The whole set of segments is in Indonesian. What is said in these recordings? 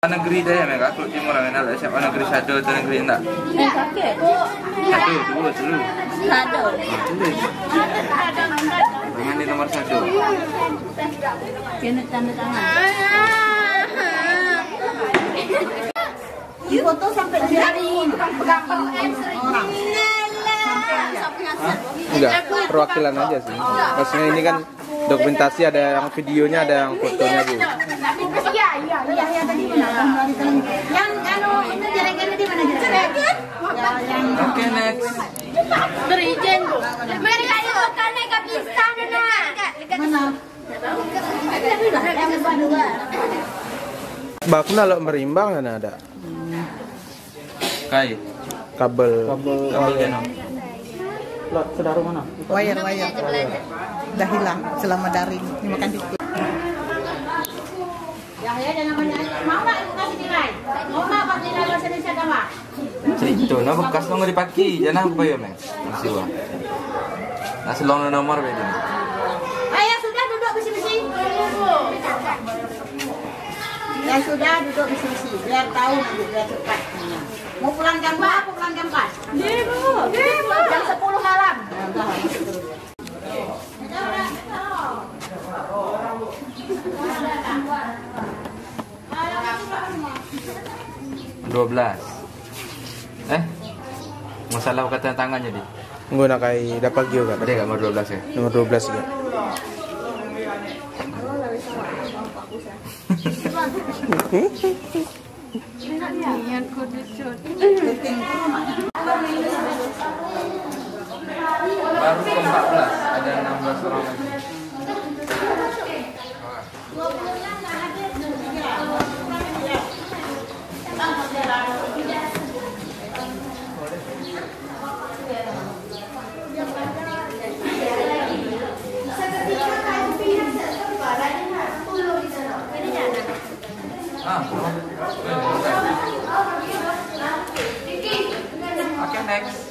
Negeri dah ya, mereka kalau timur orang enak. Siapa negeri satu atau negeri enggak? Kakek. Satu, dua, dulu. Satu. Tulis. Tangan di nomor 1. Kena tanda tangan. Foto sampai jari pegang orang. Enggak, perwakilan aja sih. Maksudnya ini kan dokumentasi, ada yang videonya, ada yang fotonya, Bu. Iya tadi benar. Yang itu jarakan di mana jarakan? Oke, next. Berijen, Bu. Mari ayo kan naik pisang mana? Bakna lo merimbang kan ada. Kai. Kabel. Lot saudara mana? Wayar. Udah hilang selama daring. Ini makan dikit. Yahya jangan banyak. Mau enggak ibu kasih nilai? Mau enggak pas nilai bahasa Indonesia agama? Itu, nah bekas lo nggak dipakai, jangan apa ya, Mas? Masih wah. Nasi long nomor beda. Ayo sudah duduk besi-besi. Ya sudah duduk besi-besi. Biar tahu nanti biar cepat. Mau pulang jam berapa? Pulang jam 4. Jam 10 malam. Masalah kata tangannya di. Nggak nak kai dapat juga. Ada nggak nomor 12 ya? Nomor 12 ya. Baru ke-14, ada 16 orang lagi. Oke, next.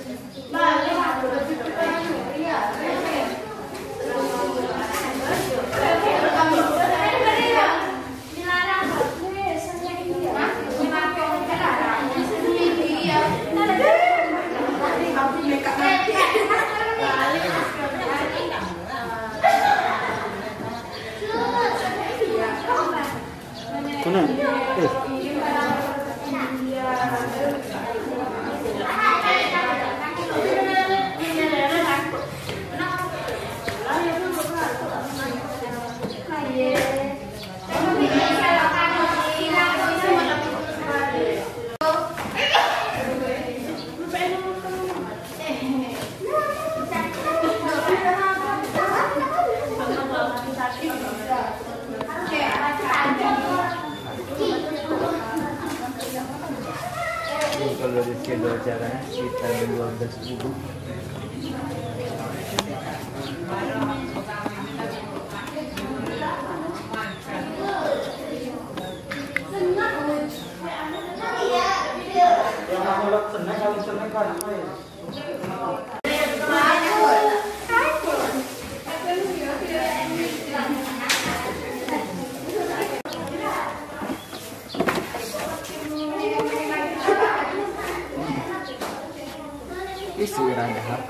Kalau di schedule acaranya sekitar 12.000. Isu irang dahar.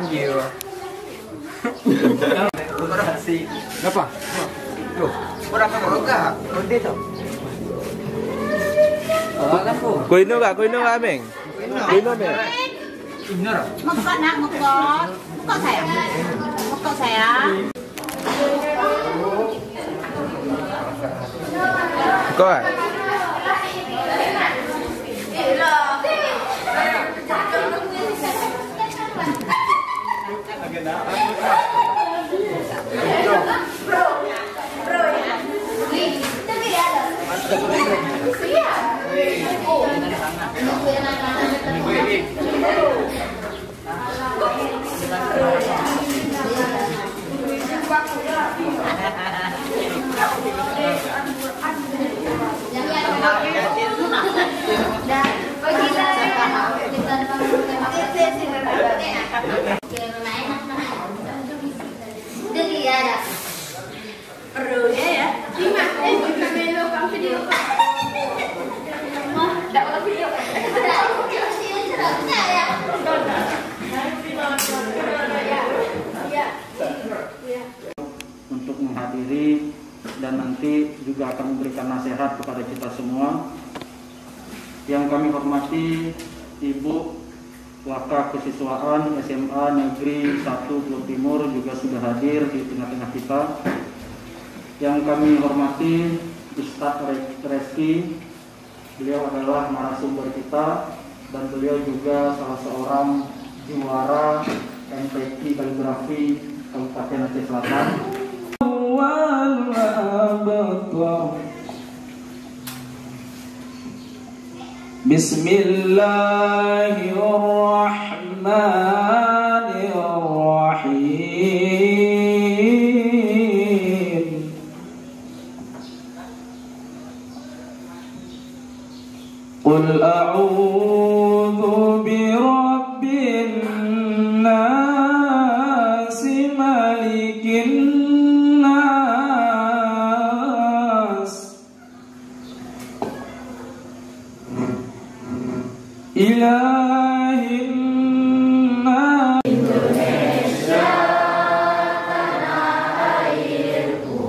Gila. Apa? Loh, orang enggak. Onde to. Kuino nggak, Meng? Kuino Meng. Mekot nak, mekot. Mekot sayang. Mekot sayang. Kau kan? dan nanti juga akan memberikan nasihat kepada kita semua. Yang kami hormati Ibu Waka Kesiswaan SMA Negeri 1 Pulau Timur juga sudah hadir di tengah-tengah kita. Yang kami hormati Ustadz Reski, beliau adalah narasumber kita dan beliau juga salah seorang juara MPK Kaligrafi Kabupaten Aceh Selatan. Bismillahirrahmanirrahim. Qul a'udzu birabbin nas, malikin nas, ilahin nas. Indonesia tanah airku,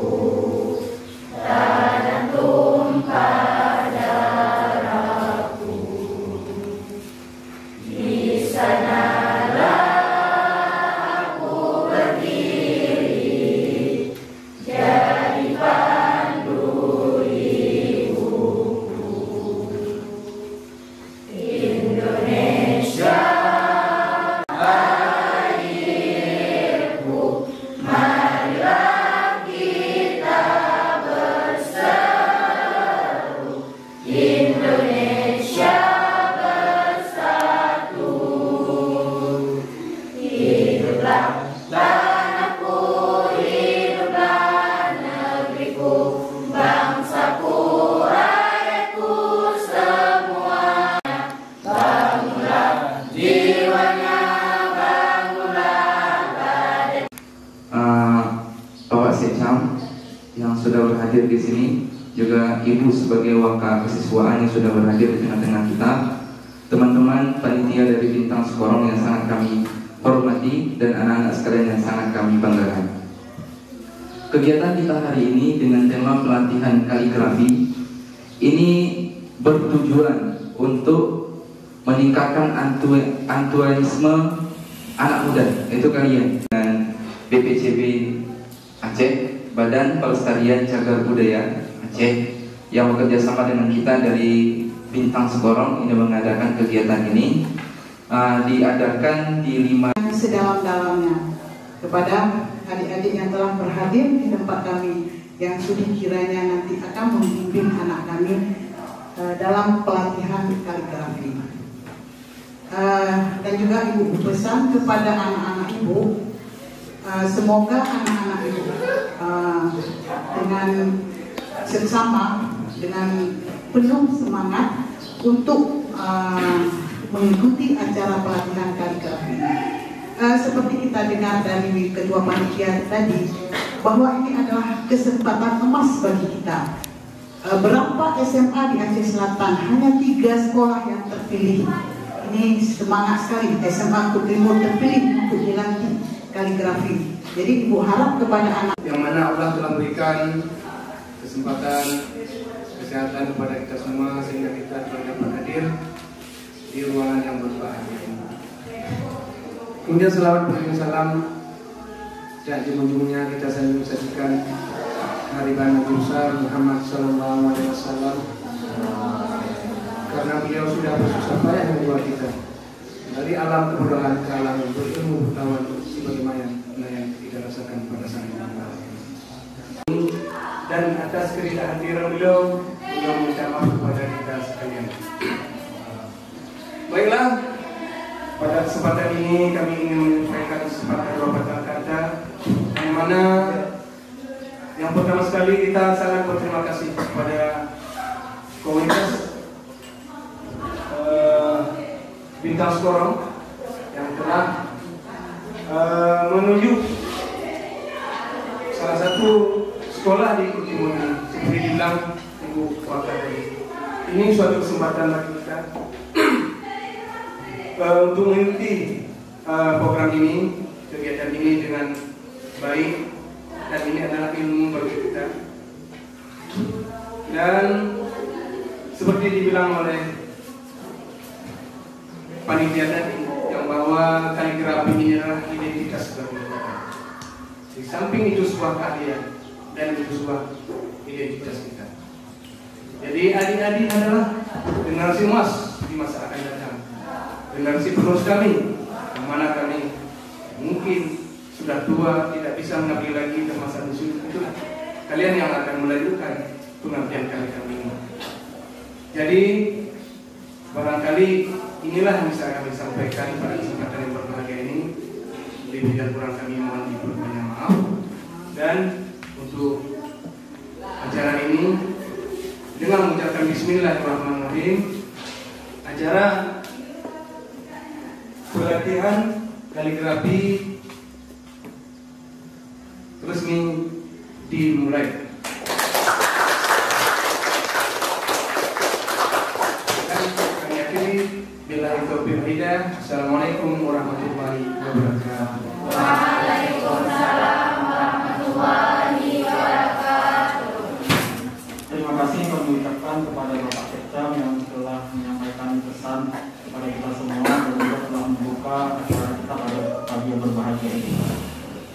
tanah tumpah darahku, di sanalah aku berdiri, jadi pandu hidupku. Indonesia airku, marilah kita bersatu. Indonesia bersatu. Hiduplah tanahku, hiduplah negeriku, bangsaku, rakyatku semua. Bangunlah jiwanya, bangunlah badan. Bapak Sekcam yang sudah berhadir di sini, juga Ibu sebagai Waka Kesiswaan yang sudah berhadir di tengah-tengah kita, teman-teman panitia dari Bintang Sekorong yang sangat kami hormati, dan anak-anak sekalian yang sangat kami banggakan. Kegiatan kita hari ini dengan tema pelatihan kaligrafi ini bertujuan untuk meningkatkan antusiasme anak muda, yaitu kalian, dan BPCB Aceh, Badan Pelestarian Cagar Budaya Aceh, yang bekerja sama dengan kita dari Bintang Sekorong ini mengadakan kegiatan ini. Diadakan di 5 sedalam-dalamnya kepada adik-adik yang telah berhadir di tempat kami, yang sudah kiranya nanti akan membimbing anak kami dalam pelatihan kaligrafi. Dan juga ibu pesan kepada anak-anak ibu, semoga anak-anak ibu dengan seksama, dengan penuh semangat untuk mengikuti acara pelatihan kaligrafi. Seperti kita dengar dari ketua panitia tadi, bahwa ini adalah kesempatan emas bagi kita. Berapa SMA di Aceh Selatan, hanya 3 sekolah yang terpilih. Ini semangat sekali, SMA Pulau Timur terpilih untuk dilatih kaligrafi. Jadi ibu harap kepada anak yang mana Allah telah berikan kesempatan kesehatan kepada kita semua sehingga kita telah dapat hadir di ruangan yang berbahagia. Kemudian selawat dan salam dan ujung-ujungnya kita sajikan hariban Nabi besar Muhammad SAW, karena beliau sudah bersusah payah membuat kita dari alam kebodohan ke alam berilmu pengetahuan sebagaimana yang kita rasakan pada saat ini. Dan atas kehadiran beliau minta maaf kepada kita sekalian. Baiklah, pada kesempatan ini kami ingin menyampaikan sepatah dua patah kata, yang mana yang pertama sekali kita sangat berterima kasih kepada komunitas Bintang Sekorong yang telah menuju salah satu sekolah di Pulau Timur ini. Seperti dibilang Ibu Waka tadi, ini suatu kesempatan bagi kita untuk mengikuti program ini, kegiatan ini dengan baik, dan ini adalah ilmu bagi kita. Dan seperti dibilang oleh panitia tadi, yang bahwa kaligrafi ini adalah identitas bagi kita. Di samping itu sebuah keahlian dan itu sebuah identitas kita. Jadi adik-adik adalah generasi emas di masa akan datang, generasi penerus kami, yang mana kami mungkin sudah tua, tidak bisa mengabdi lagi ke masa musuh. Itulah kalian yang akan melanjutkan pengabdian kami ini. Jadi barangkali inilah yang bisa kami sampaikan pada kesempatan yang berbahagia ini. Lebih dan kurang kami mohon diperbanyak maaf. Dan untuk acara ini dengan mengucapkan Bismillahirrahmanirrahim, acara pelatihan kaligrafi resmi dimulai. Assalamualaikum warahmatullahi wabarakatuh. Waalaikumsalam warahmatullahi wabarakatuh. Terima kasih kami ucapkan kepada Bapak Sekda yang telah menyampaikan pesan kepada kita semua dan juga telah membuka acara kita pada pagi yang berbahagia ini.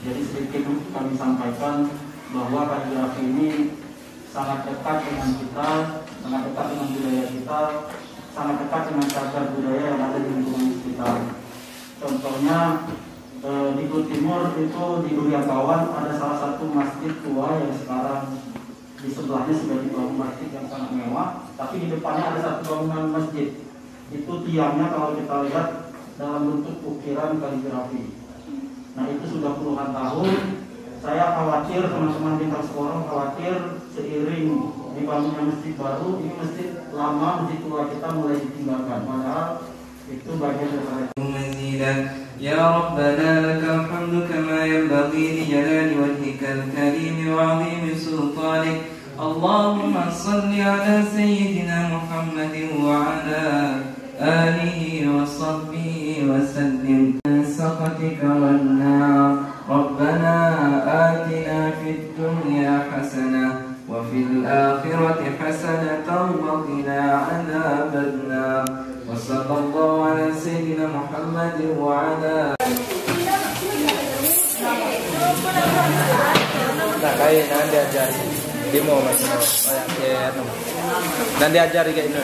Jadi sedikit kami sampaikan bahwa kaligrafi ini sangat dekat dengan kita, sangat dekat dengan budaya kita, sangat dekat dengan cagar budaya yang ada di lingkungan sekitar. Contohnya di Bulu Timur itu di Duriankawan ada salah satu masjid tua yang sekarang di sebelahnya sudah dibangun masjid yang sangat mewah, tapi di depannya ada satu bangunan masjid. Itu tiangnya kalau kita lihat dalam bentuk ukiran kaligrafi. Nah itu sudah puluhan tahun. Saya khawatir, teman-teman bintang sekolah khawatir seiring dibangunnya masjid baru, ini masjid lama, masjid tua kita mulai ditinggalkan. Padahal itu bagian dari يا ربنا لك الحمد كما ينبغي لجلال وجهك الكريم وعظيم سلطانك اللهم صل على سيدنا محمد وعلى آله وصحبه وسلم من سخطك والنار ربنا آتنا في الدنيا حسنة وفي الآخرة حسنة وقنا عذاب النار وصلى الله على سيدنا محمد وعلى Nah, kayak nanti diajari demo mas no, kayak no. Nanti diajari kayak ini.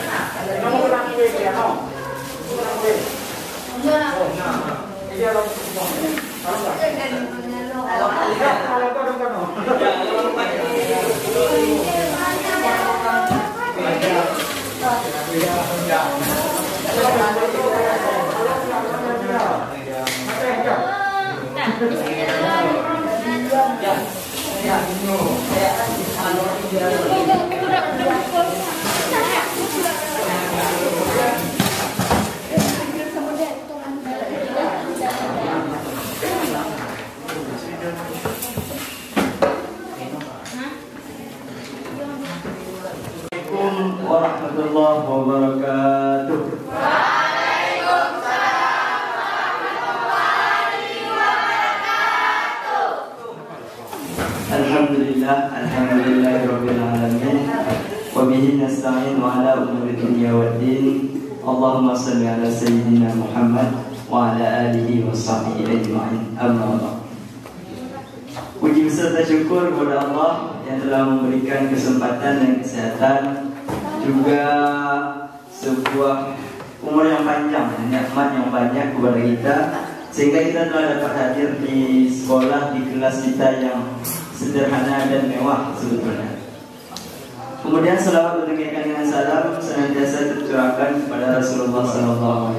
Assalamualaikum warahmatullahi wabarakatuh. Alhamdulillahirabbil alamin wa bihi nasta'in wa ala umuri dunya waddin. Allahumma shalli ala sayyidina Muhammad wa ala alihi wa sahbihi ajma'in. Amma ba'd. Puji beserta syukur kepada Allah yang telah memberikan kesempatan dan kesehatan, juga sebuah umur yang panjang, nikmat yang banyak kepada kita, sehingga kita telah dapat hadir di sekolah, di kelas kita yang sederhana dan mewah sebetulnya. Kemudian selawat berkaitan dengan salam senantiasa tercurahkan kepada Rasulullah SAW,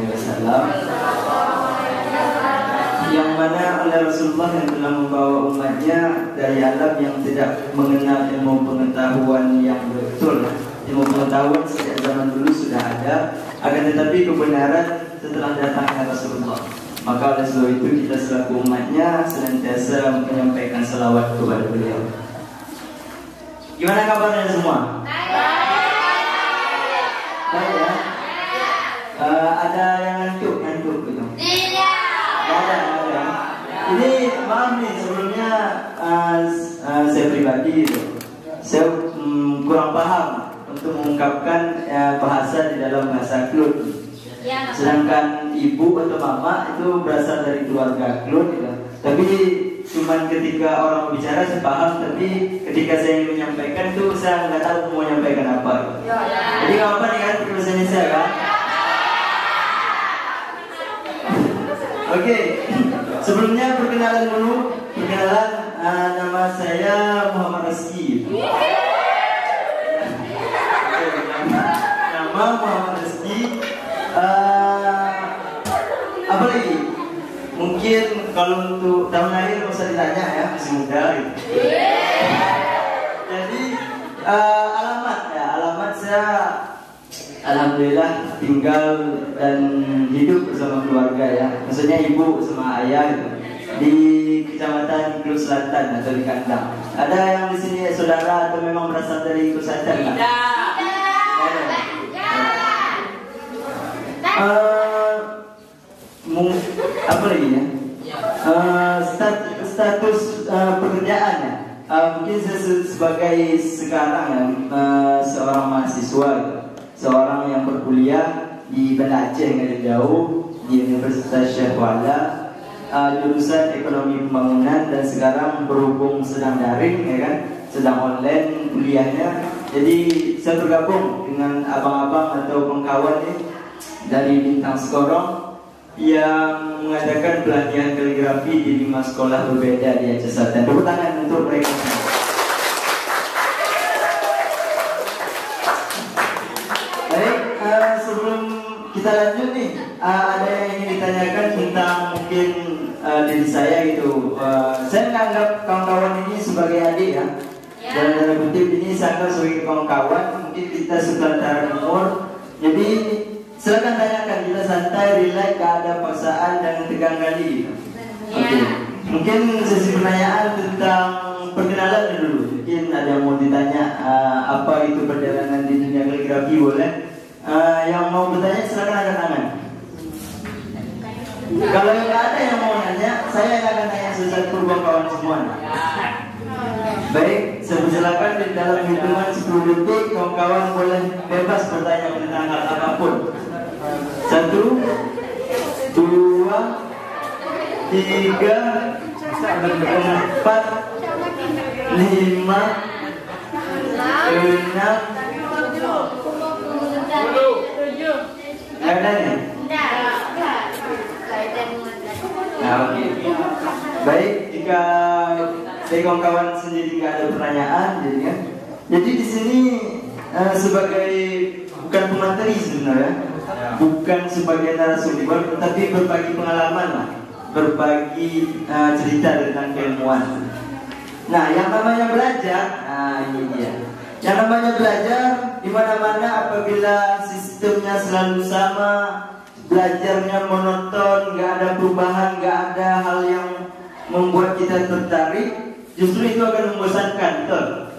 yang mana oleh Rasulullah yang telah membawa umatnya dari alam yang tidak mengenal ilmu pengetahuan yang betul. Ilmu pengetahuan sejak zaman dulu sudah ada, akan tetapi kebenaran setelah datangnya Rasulullah. Maka oleh sebab itu kita selaku umatnya senantiasa menyampaikan salawat kepada beliau. Gimana kabarnya semua? Baik ya? Ada yang ngantuk gitu? Tidak. Ada. Ini maaf nih, sebelumnya saya pribadi itu, saya kurang paham mengungkapkan bahasa di dalam bahasa Klut. Sedangkan ibu atau mama itu berasal dari keluarga Klut gitu. Tapi cuman ketika orang bicara saya paham, tapi ketika saya ingin menyampaikan itu saya nggak tahu mau menyampaikan apa. Jadi nggak apa nih kan bahasa Indonesia kan? Oke, sebelumnya perkenalan dulu. Perkenalan, nama saya Muhammad Rizky. Nama Muhammad Rizky. Apa lagi? Mungkin kalau untuk tahun lahir nggak usah ditanya ya, masih muda gitu. Jadi alamat ya, alamat saya alhamdulillah tinggal dan hidup bersama keluarga ya. Maksudnya ibu sama ayah gitu. Di Kecamatan Klut Selatan atau di Kandang. Ada yang di sini saudara atau memang berasal dari Klut Selatan? Tidak. Apa lagi ya? Status pekerjaannya. Mungkin saya sebagai sekarang ya, seorang mahasiswa, seorang yang berkuliah di Banda Aceh yang ada jauh di Universitas Syekh Wala, jurusan Ekonomi Pembangunan, dan sekarang berhubung sedang daring ya kan, sedang online kuliahnya. Jadi saya bergabung dengan abang-abang atau kawan dari Bintang Sekorong yang mengadakan pelatihan kaligrafi di 5 sekolah berbeda di Aceh Selatan. Tepuk tangan untuk mereka. Baik, sebelum kita lanjut nih, ada yang ingin ditanyakan tentang mungkin diri saya gitu. Saya menganggap kawan-kawan ini sebagai adik ya. Dan dalam kutip ini saya anggap sebagai kawan-kawan. Mungkin kita sepantaran umur. Jadi silakan tanyakan, kita santai, relax, gak ada paksaan dan tegang kali. Oke. Mungkin sesi pertanyaan tentang perkenalan dulu. Mungkin ada yang mau ditanya apa itu perjalanan di dunia kaligrafi, boleh. Yang mau bertanya silakan angkat tangan. Kalau nggak ada yang mau nanya, saya akan tanya satu-satu kawan semua. Baik, saya persilakan di dalam hitungan 10 detik kawan-kawan boleh bebas bertanya tentang hal apapun. 1, 2, 3, 4, 5, 6, 7. Ada nih? Nah, oke. Baik, jika dari kawan-kawan sendiri nggak ada pertanyaan, jadi di sini sebagai bukan pemateri sebenarnya, bukan sebagai narasumber, tapi berbagi pengalaman lah, berbagi cerita tentang keilmuan. Nah, yang namanya belajar, ini dia. Yang namanya belajar di mana-mana apabila sistemnya selalu sama, belajarnya monoton, nggak ada perubahan, nggak ada hal yang membuat kita tertarik, justru itu akan membosankan, betul?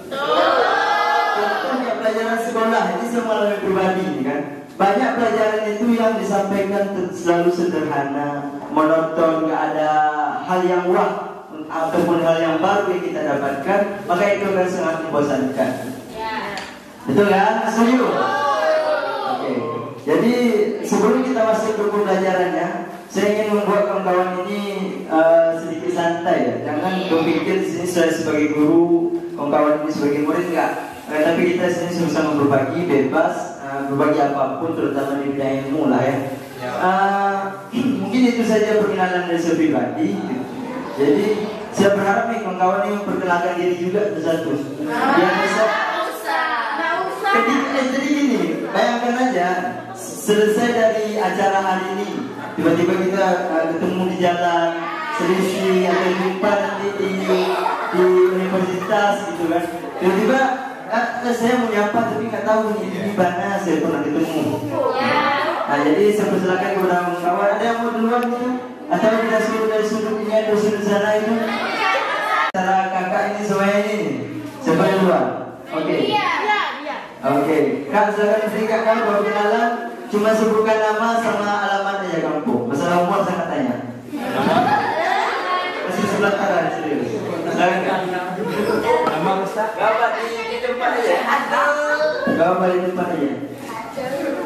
Contohnya pelajaran sekolah, ini semua lebih pribadi kan. Banyak pelajaran itu yang disampaikan selalu sederhana, monoton, nggak ada hal yang wah ataupun hal yang baru yang kita dapatkan, maka itu akan sangat membosankan. Betul kan? Setuju? Oke. Jadi sebelum kita masuk ke pembelajarannya, saya ingin membuat kawan-kawan ini sedikit santai ya. Jangan berpikir di sini saya sebagai guru, kawan-kawan ini sebagai murid, enggak. Tapi kita di sini sama-sama berbagi, bebas, berbagi apapun, terutama di bidang ilmu lah ya. Mungkin itu saja perkenalan dari saya pribadi. Jadi saya berharap nih kawan-kawan ini memperkenalkan diri juga satu. Yang bisa. Jadi gini, bayangkan aja selesai dari acara hari ini, tiba-tiba kita ketemu di jalan, selisih atau jumpa nanti di universitas gitu kan. Tiba-tiba saya mau nyapa tapi nggak tahu di mana saya pernah ketemu. Nah, jadi saya persilakan kepada kawan, ada yang mau duluan gitu? Atau kita suruh dari sudut ini atau sudut sana itu? Cara kakak ini semuanya ini, siapa yang duluan? Oke. Oke, Kak, silakan berikan kan buat kenalan. Cuma sebutkan nama sama alamat aja kampung. Masalah umur saya tanya. Masih sebelah kanan serius. Silakan. Nama Ustaz. Bapak di tempat aja. Kau balik depan aja.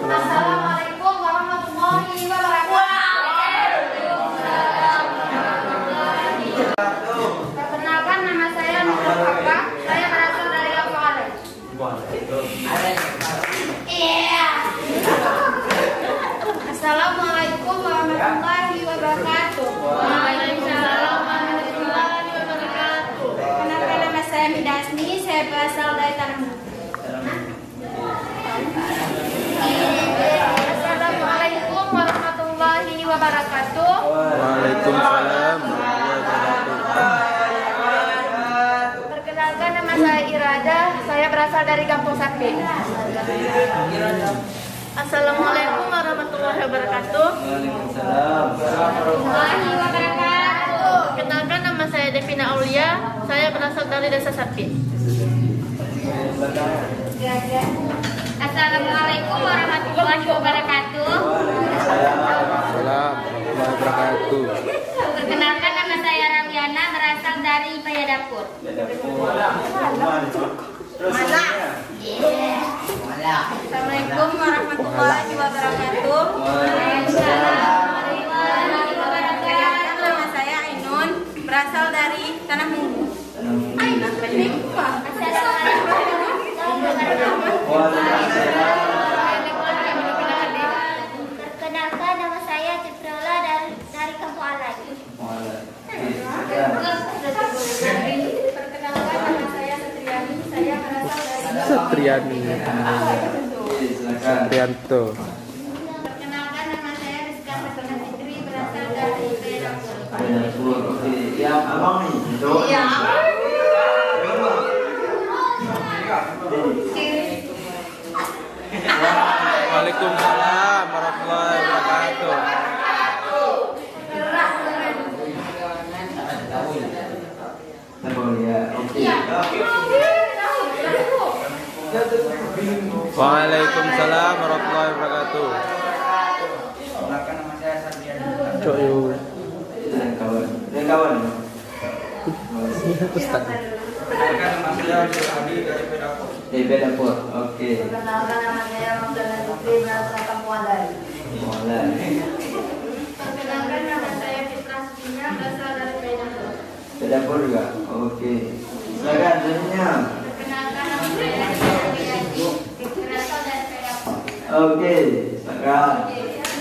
Assalamualaikum warahmatullahi wabarakatuh. Perkenalkan, nama saya Nurul Haka. Saya berasal dari Kampung Alai. Assalamualaikum warahmatullahi wabarakatuh. Waalaikumsalam warahmatullahi wabarakatuh. Perkenalkan, nama saya Midasni. Saya berasal dari Tanah. Assalamualaikum warahmatullahi wabarakatuh. Waalaikumsalam warahmatullahi wabarakatuh. Perkenalkan, nama saya Irada. Saya berasal dari Kampung Sakti. Assalamualaikum warahmatullahi wabarakatuh. Waalaikumsalam Warahmatullahi wabarakatuh. Perkenalkan, nama saya Devina Aulia. Saya berasal dari Desa Sakti. Assalamualaikum warahmatullahi wabarakatuh. Waalaikumsalam warahmatullahi wabarakatuh. Perkenalkan, nama saya Ramiana, berasal dari Paya Dapur. Assalamualaikum warahmatullahi wabarakatuh. Waalaikumsalam warahmatullahi wabarakatuh. Nama saya Ainun, berasal dari Tanah Munggu. Perkenalkan, nama saya Citrola dari Kampung Alai. Perkenalkan, nama saya Satriani. Saya berasal dari Satriani. Satrianto. Perkenalkan, nama saya Rizka Fatina Fitri, berasal dari Pedapur. Oke, yang abang nih. Iya. Waalaikumsalam warahmatullahi wabarakatuh. Waalaikumsalam warahmatullahi wabarakatuh. Cok yuk. Kawan. Ustaz. Dari Pedapur. Oke. Perkenalkan, nama saya Magdalena Putri, berasal Kampung Alai. Perkenalkan, nama saya Fitra Sukina, berasal dari Pedapur. Pedapur juga. Oke. Silakan selanjutnya. Perkenalkan, nama saya Riyaji, berasal dari Pedapur. Oke. Silakan.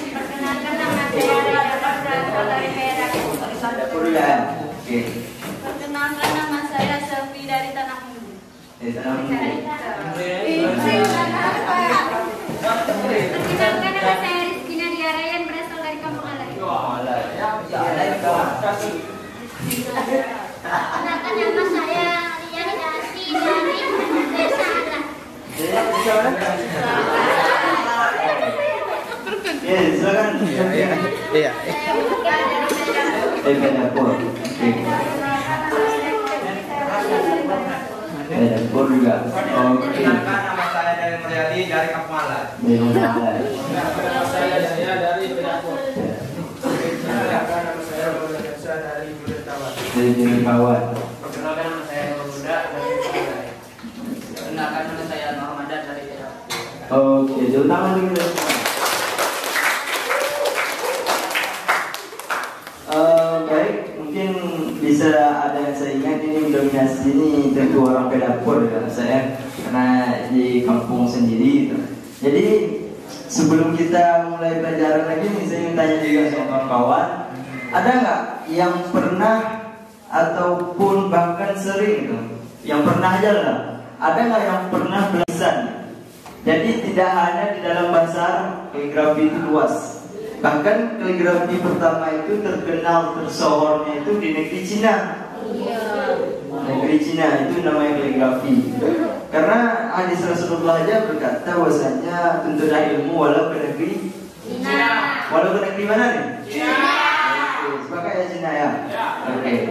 Perkenalkan, nama saya Riyaji, berasal dari Pedapur. Pedapur ya. Oke. Perkenalkan, nama saya Selvi dari Tanah Munggu. Perkenalkan, nama saya Rizkina Diarayan, berasal dari Kampung Alai. Perkenalkan, nama saya Liani Dasi dari Desa Alas. Ya, silakan. Iya. Pedapur. Pedapur juga. Oke. Nama saya dari Mulyadi dari Kampung Alai. Nama saya dari Pedapur. Nama saya dari Budetawa. Dari Budetawa. Perkenalkan, nama saya Nur Buddha dari Kampung Alai. Perkenalkan, nama saya Muhammadan dari Pedapur. Oke, jauh tangan dulu. Baik, mungkin bisa ada yang saya ingat ini dominasi ini tentu orang Pedapur ya saya karena di kampung sendiri gitu. Jadi sebelum kita mulai pelajaran lagi nih saya ingin tanya juga sama kawan-kawan, ada nggak yang pernah ataupun bahkan sering gitu, yang pernah aja lah, ada nggak yang pernah belasan? Jadi tidak hanya di dalam bahasa Arab, kaligrafi itu luas. Bahkan kaligrafi pertama itu terkenal tersohornya itu di negeri Cina. Negeri Cina itu namanya kaligrafi. Karena hadis Rasulullah aja berkata bahwasanya tuntutlah ilmu walau ke negeri Cina. Walau ke negeri mana nih? Cina. Sebagai ya Cina ya. Oke.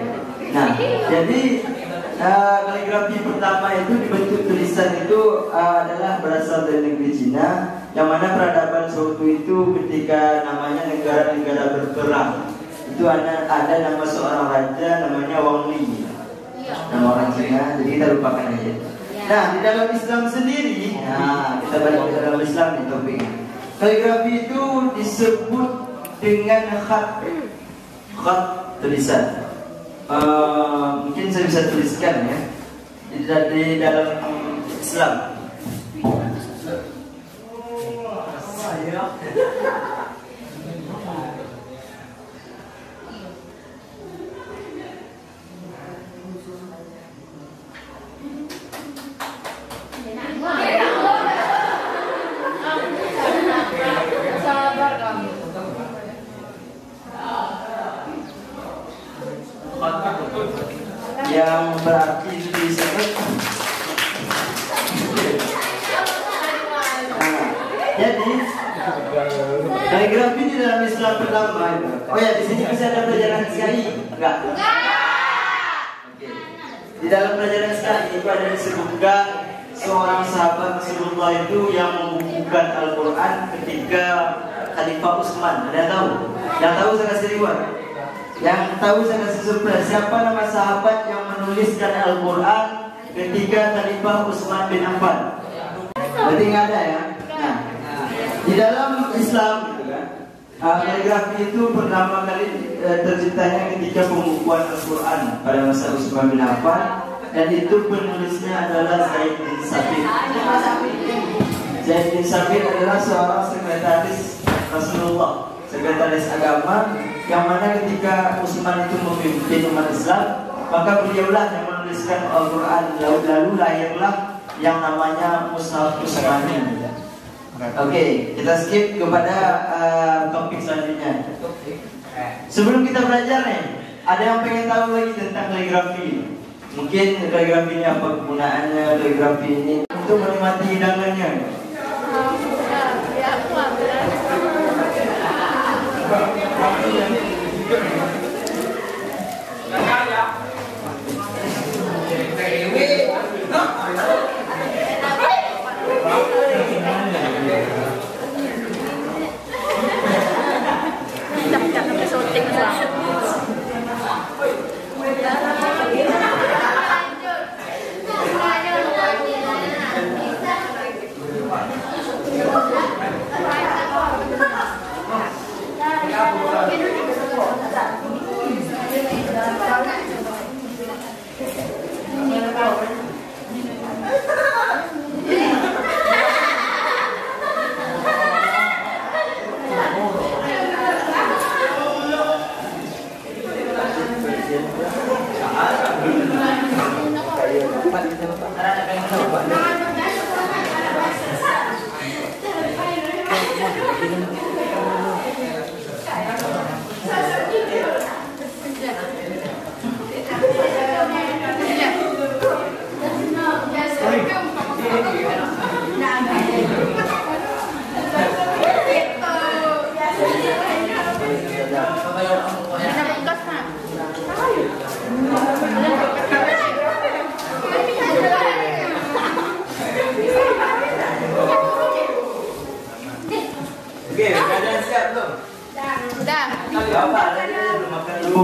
Nah, jadi kaligrafi pertama itu dibentuk tulisan itu adalah berasal dari negeri Cina, yang mana peradaban suatu itu ketika namanya negara-negara berperang itu ada nama seorang raja namanya Wang Li, nama orang Cina, jadi kita lupakan aja. Nah, di dalam Islam sendiri, nah kita balik ke dalam Islam nih topiknya. Kaligrafi itu disebut dengan khat tulisan. Mungkin saya bisa tuliskan ya di dalam Islam. Yang berarti itu disebut jadi kaligrafi di dalam Islam pertama. Oh ya, di sini masih ada pelajaran SKI? Enggak? Oke. Di dalam pelajaran SKI itu ada disebutkan seorang sahabat Rasulullah itu yang membukukan Al-Quran ketika Khalifah Utsman. Ada yang tahu? Yang tahu saya kasih reward. Yang tahu saya kasih surprise. Siapa nama sahabat yang menuliskan Al-Quran ketika Khalifah Utsman bin Affan? Berarti nggak ada ya? Nah, di dalam Islam gitu kan, kaligrafi itu pertama kali terciptanya ketika pembukuan Al-Quran pada masa Utsman bin Affan, dan itu penulisnya adalah Zaid bin Sabit. Zaid bin Sabit adalah seorang sekretaris Rasulullah, sekretaris agama, yang mana ketika Utsman itu memimpin umat Islam, maka beliaulah yang menuliskan Al-Quran. Lalu lahirlah yang namanya Mushaf Utsmani. Oke, kita skip kepada topik selanjutnya. Sebelum kita belajar nih, ada yang pengen tahu lagi tentang kaligrafi? Mungkin kaligrafi ini apa kegunaannya? Kaligrafi ini untuk menikmati hidangannya.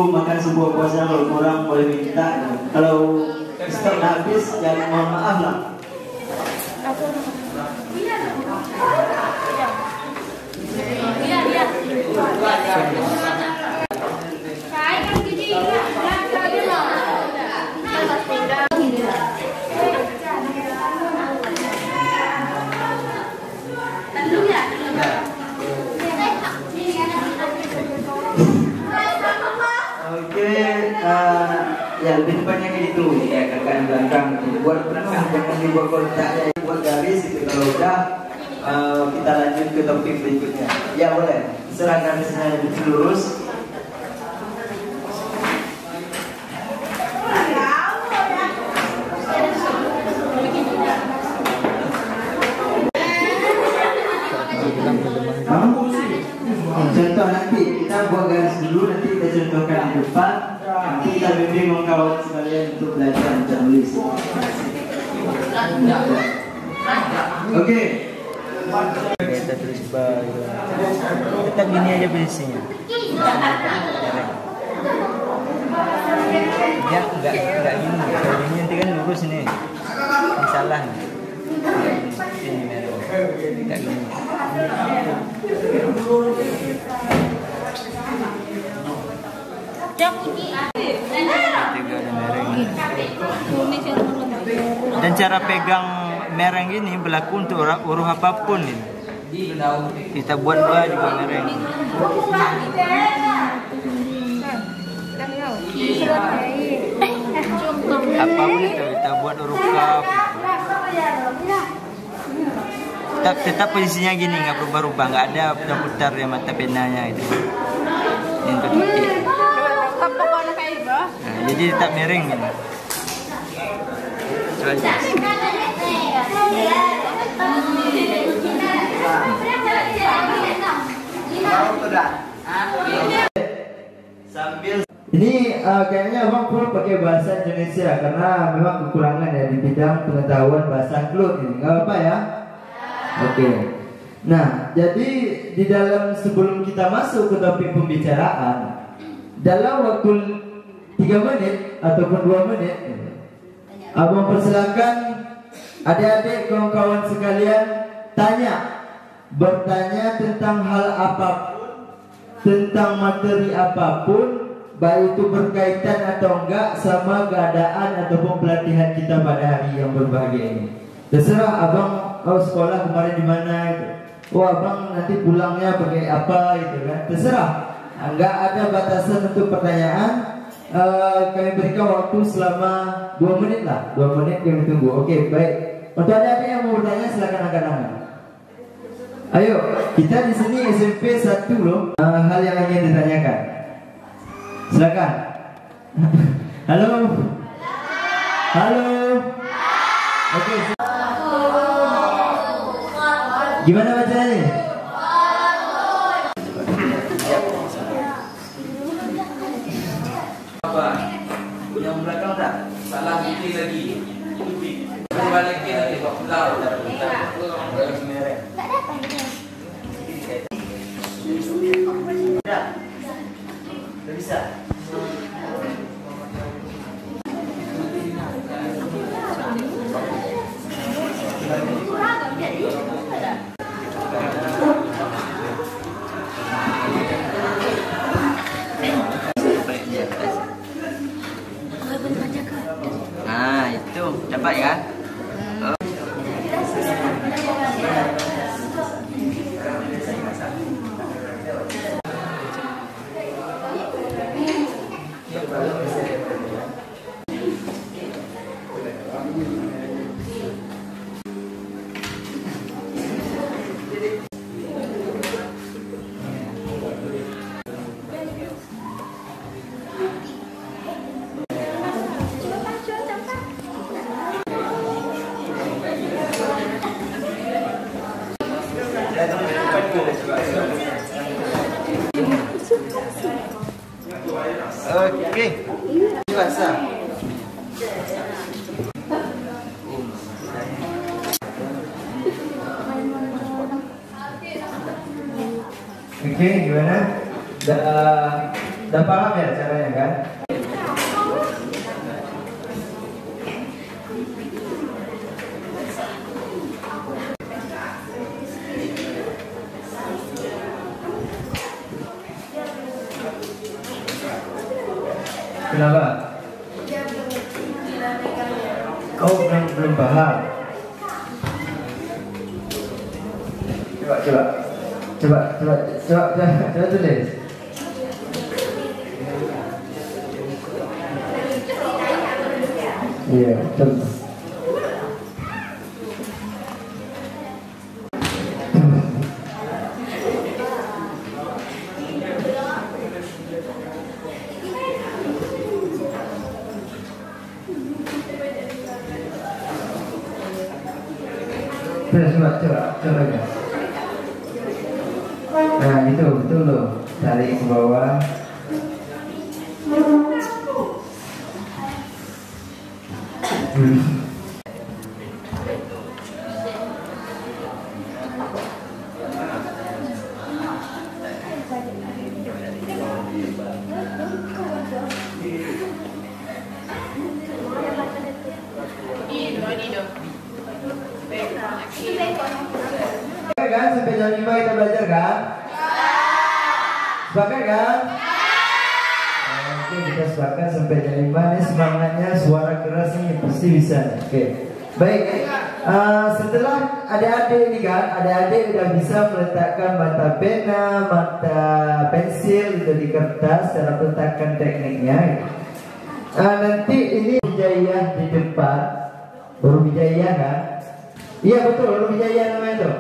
Makan sebuah puasa, kalau kurang boleh minta. Kalau stok habis jangan mohon maaf lah. Ya lebih depannya gitu ya, kakak belakang buat penuh, jangan dibuat kotaknya, buat garis itu. Kalau udah kita lanjut ke topik berikutnya. Ya boleh, serah garisnya lebih lurus. Contoh nanti kita buat garis dulu, nanti kita contohkan di depan. Nanti kita bimbing kawan sekalian untuk belajar menulis. Oke. Kita tulis kita gini aja posisinya. Ya enggak gini. Kalau gini nanti kan lurus nih. Salah merah nih. Ini merah. Tidak gini. Dan cara pegang mereng ini berlaku untuk huruf apapun ini. Kita buat ba juga mereng. Apapun itu kita buat huruf kaf. Tetap posisinya gini, nggak berubah-ubah, nggak ada putar-putar ya mata penanya itu. Ini untuk titik. Nah, jadi tetap miring gini. Ini kayaknya abang perlu pakai bahasa Indonesia karena memang kekurangan ya di bidang pengetahuan bahasa Klut ini. Nggak apa-apa ya? Oke. Nah, jadi di dalam sebelum kita masuk ke topik pembicaraan, dalam waktu 3 menit ataupun 2 menit, abang persilakan adik-adik kawan-kawan sekalian bertanya tentang hal apapun, tentang materi apapun, baik itu berkaitan atau enggak sama keadaan ataupun pelatihan kita pada hari yang berbahagia ini. Terserah abang, sekolah kemarin di mana gitu. Abang nanti pulangnya pakai apa gitu kan. Terserah. Enggak ada batasan untuk pertanyaan. Kami berikan waktu selama 2 menit lah. 2 menit kami tunggu. Oke, baik. Untuk adik-adik yang mau bertanya silakan angkat tangan. Ayo, kita di sini SMP 1 loh. Hal yang ingin ditanyakan. Silakan. Halo. Halo. Oke. Gimana bacanya? Apa? Yang belakang tak? Salah bukti lagi. Berbalik lagi. Belau. Bisa. Nah, itu dapat kan? Oke, puasa. Oke, gimana? Udah paham ya caranya kan? Kenapa? Kau belum paham? Coba tulis. Iya, coba. Coba ya. Nah itu betul loh, tarik ke bawah. 5 kita belajar kan? Sepakat kan? Oke, kita sepakat sampai jam 5 nih. Semangatnya, suara keras ini pasti bisa. Oke, baik. Setelah adik-adik ini kan, adik-adik udah bisa meletakkan mata pena, mata pensil itu di kertas, cara peletakan tekniknya. Nanti ini Wijaya di depan, Guru Wijaya kan? Iya betul, Guru Wijaya namanya itu.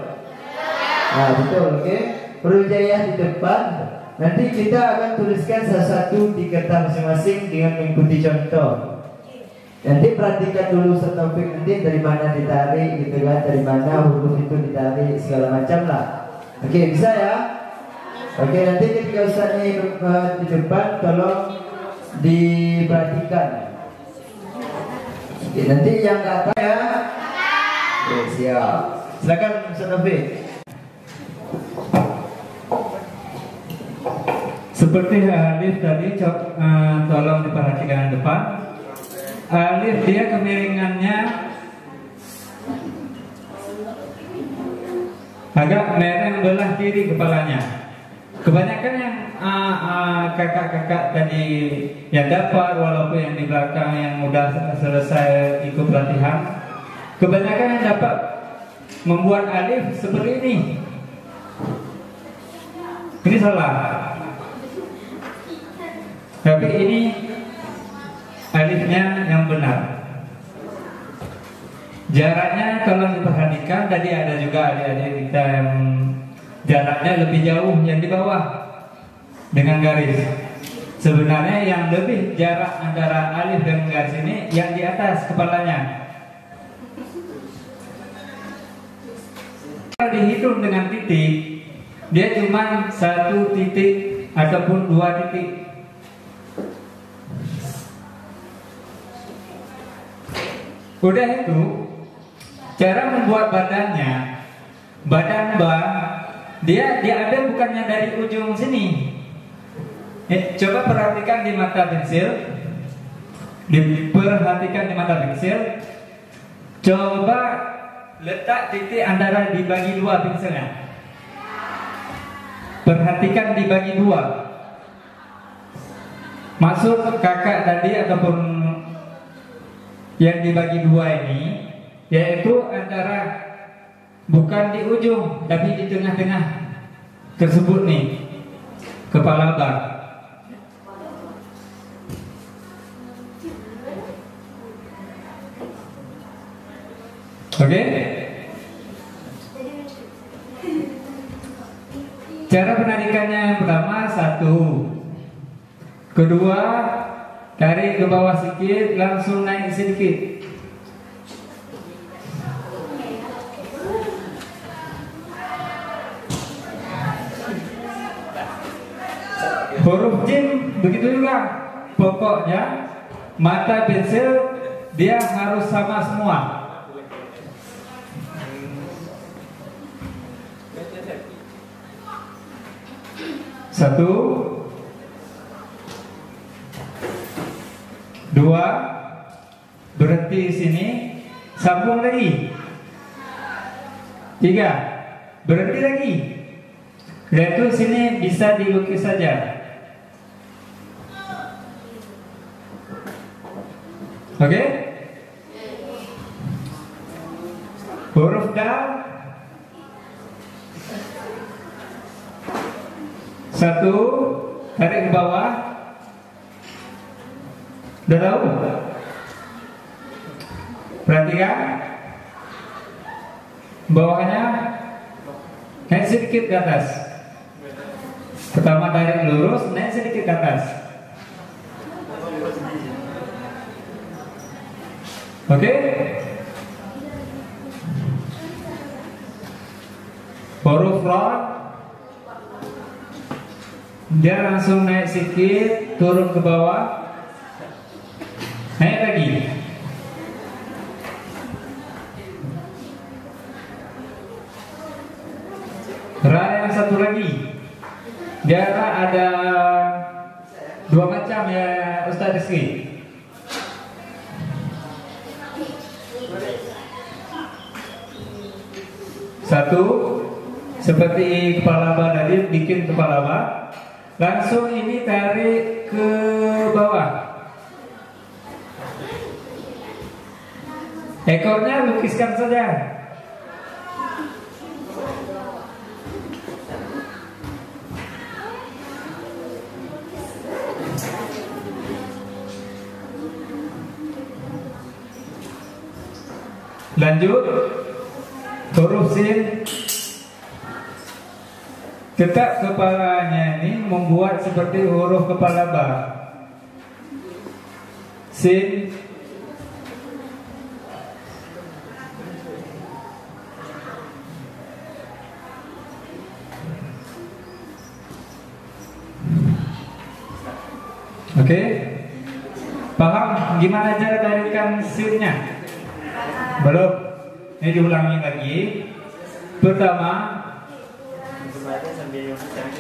Nah betul, oke. Guru Wijaya di depan. Nanti kita akan tuliskan satu-satu di kertas masing-masing dengan mengikuti contoh. Nanti perhatikan dulu Taufik nanti dari mana ditarik gitu kan, dari mana huruf itu ditarik segala macam lah. Oke, bisa ya? Oke, nanti ketika Ustaznya di depan tolong diperhatikan. Oke, nanti yang kata ya. Oke, siap. Silakan Ustaz Taufik. Seperti alif tadi, tolong diperhatikan depan. Alif dia kemiringannya agak mereng belah kiri kepalanya. Kebanyakan yang kakak-kakak tadi yang dapat, walaupun yang di belakang yang udah selesai ikut pelatihan, kebanyakan yang dapat membuat alif seperti ini. Ini salah. Tapi ini alifnya yang benar. Jaraknya kalau diperhatikan tadi ada juga adik-adik kita yang jaraknya lebih jauh yang di bawah dengan garis. Sebenarnya yang lebih jarak antara alif dan garis ini yang di atas kepalanya. Kalau dihitung dengan titik, dia cuma 1 titik ataupun 2 titik. Udah itu, cara membuat badannya, badan ba, dia ada bukannya dari ujung sini. Coba perhatikan di mata pensil, diperhatikan di mata pensil. Coba letak titik antara dibagi 2 pensilnya. Perhatikan dibagi 2. Maksud kakak tadi ataupun yang dibagi 2 ini, yaitu antara bukan di ujung tapi di tengah-tengah tersebut nih, kepala bar. Oke? Cara penarikannya yang pertama 1, kedua tarik ke bawah sedikit, langsung naik sedikit. Huruf jim begitu juga. Pokoknya mata pensil dia harus sama semua. Satu, 2, berhenti di sini, sambung lagi. 3, berhenti lagi. Dan itu sini bisa dilukis saja. Oke? Huruf dal 1, tarik ke bawah. Udah tahu? Perhatikan bawahnya naik sedikit ke atas. Pertama tarik lurus, naik sedikit ke atas. Oke? Huruf ra dia langsung naik sedikit, turun ke bawah. Naik lagi. Ra yang satu lagi. Dia ada 2 macam ya Ustaz Rizky. seperti kepala ba tadi, bikin kepala ba. Langsung ini tarik ke bawah. Ekornya lukiskan saja. Lanjut, huruf sin. Tetap kepalanya ini membuat seperti huruf kepala ba. Sin. Oke, paham gimana cara tarikan sinnya? Belum? Ini diulangi lagi. Pertama,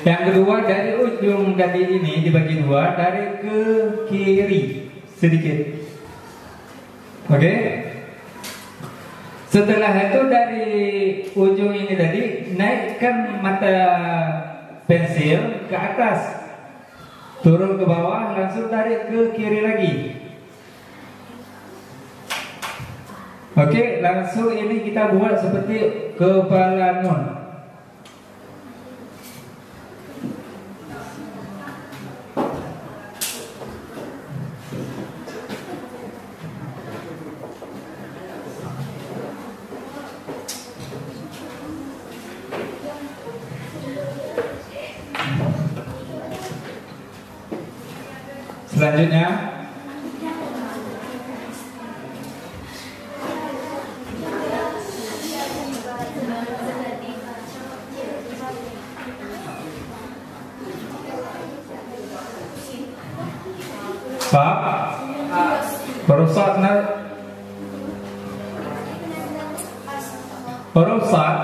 yang kedua dari ujung tadi ini dibagi dua, tarik ke kiri sedikit. Oke? Setelah itu dari ujung ini tadi naikkan mata pensil ke atas, turun ke bawah, langsung tarik ke kiri lagi. Oke, langsung ini kita buat seperti kepala nun. Selanjutnya huruf sad.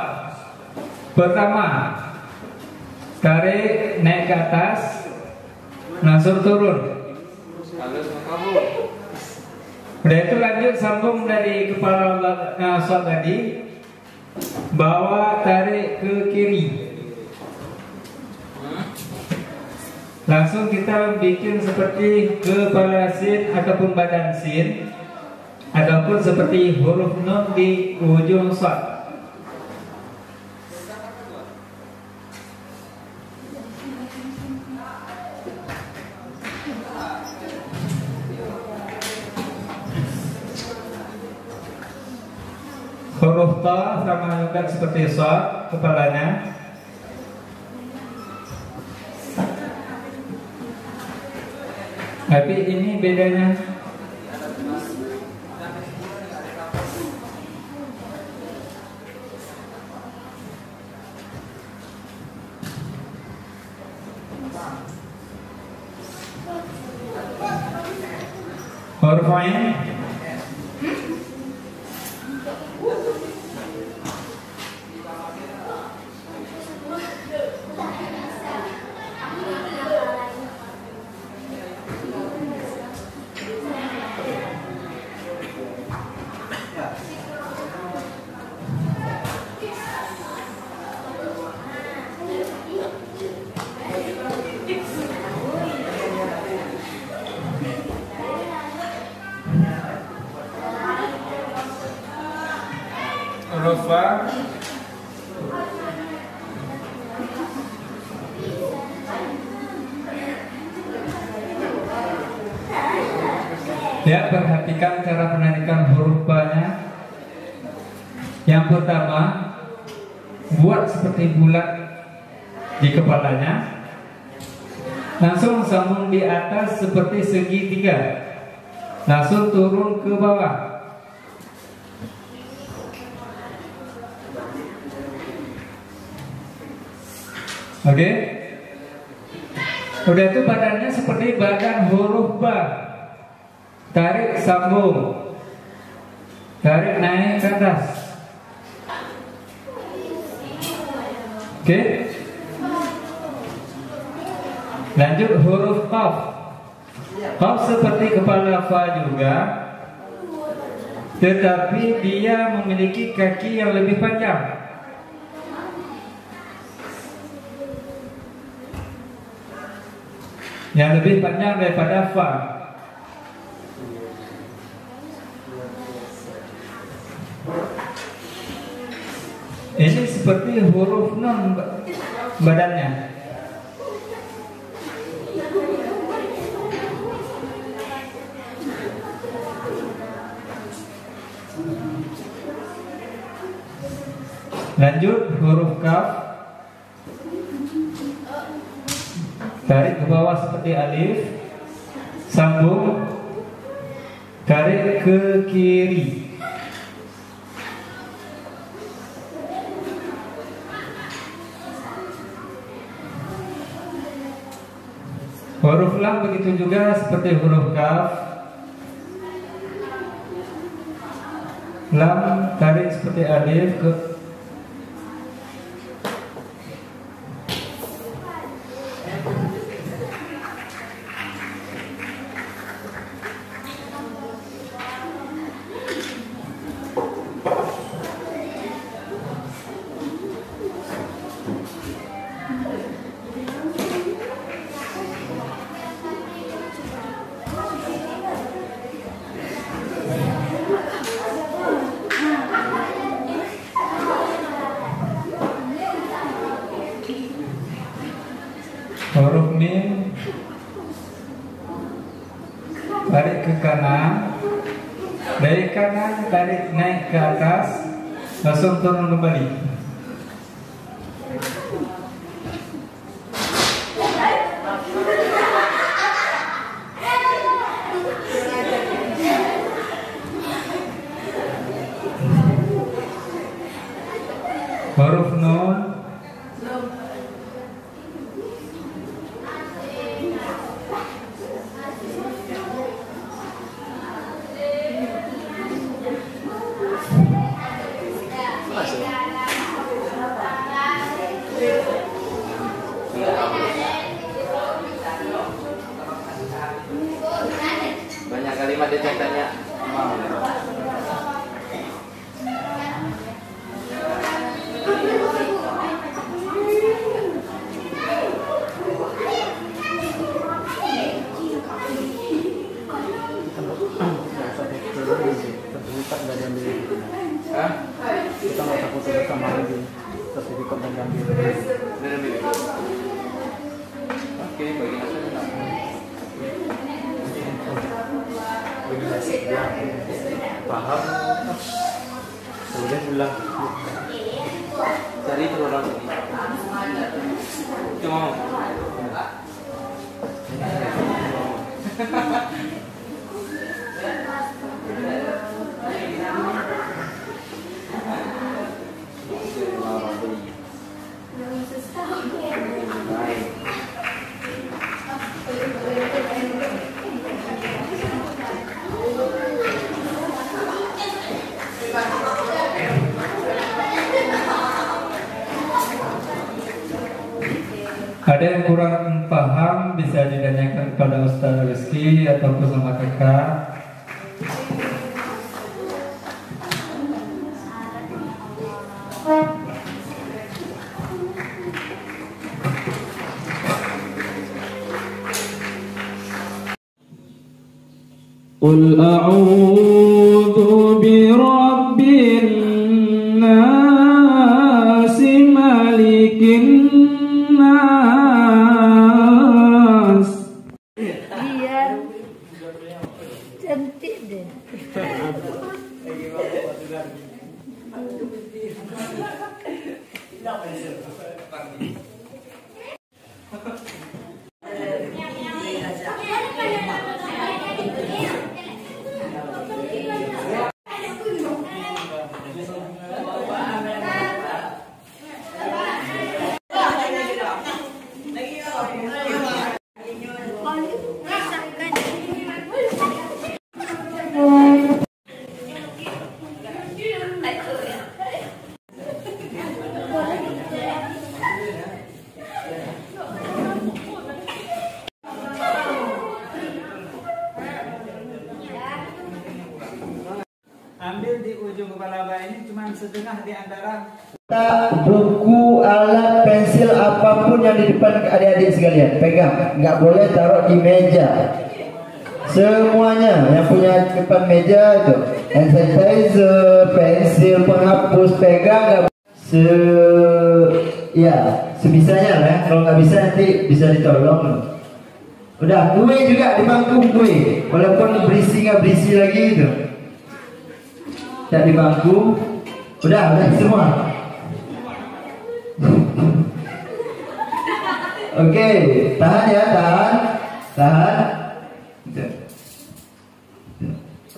Pertama, tarik naik ke atas, langsung turun. Udah itu lanjut sambung dari kepala sad tadi, bawa tarik ke kiri. Langsung kita bikin seperti kepala sin ataupun badan sin, ataupun seperti huruf nun di ujung sad. Huruf ta sama juga seperti sad kepalanya. Tapi ini bedanya. Huruf ain. Huruf fa. Ya, perhatikan cara penarikan huruf fa-nya. Yang pertama, buat seperti bulat di kepalanya. Langsung sambung di atas seperti segitiga. Langsung turun ke bawah. Oke. Udah itu badannya seperti badan huruf ba. Tarik sambung. Tarik naik ke atas. Oke. Lanjut huruf qaf. Qaf seperti kepala fa juga, tetapi dia memiliki kaki yang lebih panjang. yang lebih panjang daripada fa. Ini seperti huruf nun badannya. Lanjut huruf kaf, tarik ke bawah seperti alif, sambung, tarik ke kiri. Huruf lam begitu juga seperti huruf kaf, lam tarik seperti alif ke huruf mim, tarik ke kanan, dari kanan tarik naik ke atas, langsung turun kembali. Huruf nun, Banyak kalimat dia tanya mau. Kita nggak usah foto bersama lagi, sertifikat dan ambil. Oke, bagi paham, kemudian bilang cari terus orang ini. Cuma ada yang kurang paham bisa ditanyakan kepada Ustaz Rizky ataupun sama kakak. Qul a'udzu birabbin nas malikin nas. Iya. Cantik deh. Ambil di ujung kepala Abah ini cuma setengah di antara buku, alat, pensil, apapun yang di depan adik-adik sekalian. Pegang, nggak boleh taruh di meja. Semuanya yang punya depan meja itu, hand sanitizer, pensil, penghapus, pegang. Ya, sebisanya lah. Kalau nggak bisa nanti bisa ditolong. Udah, gue juga di bangku gue, walaupun berisi nggak berisi lagi itu. Tak di bangku, udah semua. Oke, tahan ya, tahan.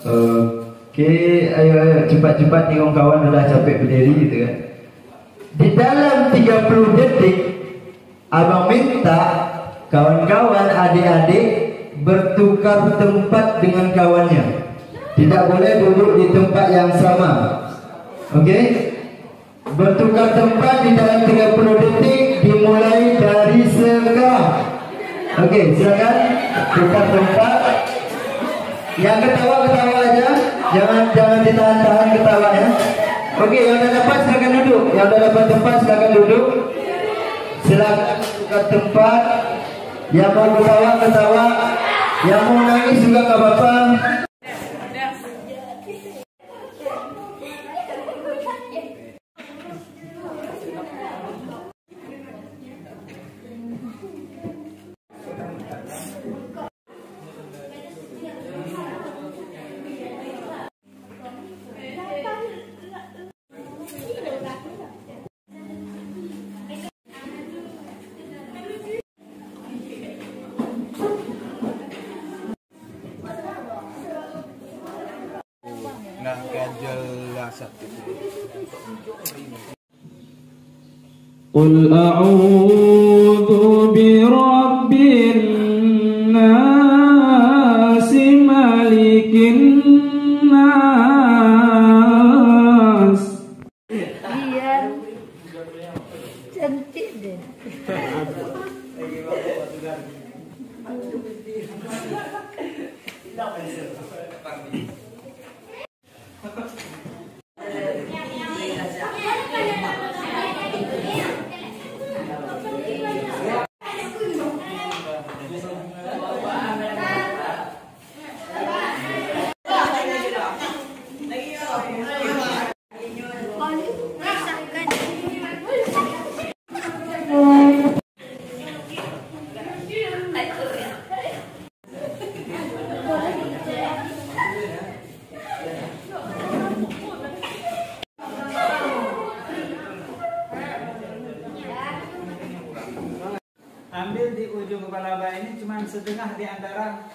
Oke, ayo cepat-cepat nih kawan, udah capek berdiri gitu kan. Di dalam 30 detik, abang minta kawan-kawan adik-adik bertukar tempat dengan kawannya. Tidak boleh duduk di tempat yang sama. Oke? Bertukar tempat di dalam 30 detik dimulai dari sekarang. Oke, silakan tukar tempat. Yang ketawa aja, jangan ditahan-tahan ketawanya. Oke, yang udah dapat silakan duduk. Yang udah dapat tempat silakan duduk. Silakan tukar tempat. Yang mau ketawa, yang mau nangis juga nggak apa-apa. Nah, ganjel lasat itu. Qul a'udzu birabbin nas malikin nas. Iya. Cantik deh. Ambil di ujung kepala Abah ini cuma setengah di antara